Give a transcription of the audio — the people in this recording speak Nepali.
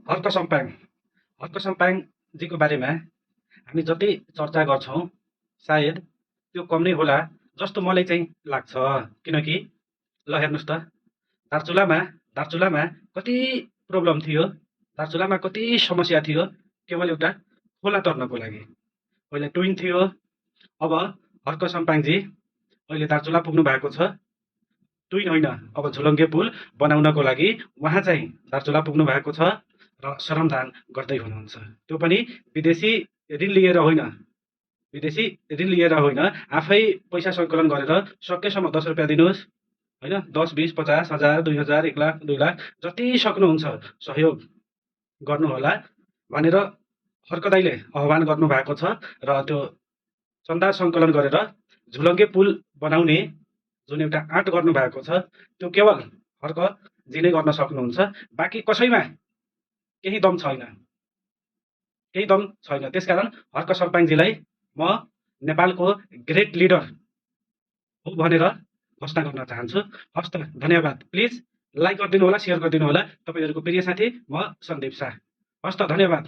हर्क सम्पाङ हर्क सम्पाङजीको बारेमा हामी जति चर्चा गर्छौँ सायद त्यो कम नै होला जस्तो मलाई चाहिँ लाग्छ। किनकि ल हेर्नुहोस् त, दार्चुलामा दार्चुलामा कति प्रब्लम थियो, दार्चुलामा कति समस्या थियो केवल एउटा खोला तर्नको लागि। पहिला टुइङ थियो, अब हर्क सम्पाङजी अहिले दार्चुला पुग्नु भएको छ। टुइङ होइन, अब झुलङ्गे पुल बनाउनको लागि उहाँ चाहिँ दार्चुला पुग्नु भएको छ र श्रमदान गर्दै हुनुहुन्छ। त्यो पनि विदेशी ऋण लिएर होइन, विदेशी ऋण लिएर होइन, आफै पैसा सङ्कलन गरेर सकेसम्म 10 रुपियाँ दिनुहोस्, होइन, 10, 20, 50 हजार, 2,000, 1 लाख, 2 लाख जति सक्नुहुन्छ सहयोग गर्नुहोला भनेर हर्क दाइले आह्वान गर्नुभएको छ। र त्यो चन्दा सङ्कलन गरेर झुलङ्गे पुल बनाउने जुन एउटा आँट गर्नुभएको छ त्यो केवल हर्कजी नै गर्न सक्नुहुन्छ। बाँकी कसैमा केही दम छैन, केही दम छैन। त्यसकारण हर्क सम्पाङजीलाई म नेपालको ग्रेट लिडर हो भनेर घोषणा गर्न चाहन्छु। हस् त, धन्यवाद। प्लिज लाइक गरिदिनु होला, सेयर गरिदिनु होला। तपाईँहरूको प्रिय साथी म सन्दीप शाह। हस् त, धन्यवाद।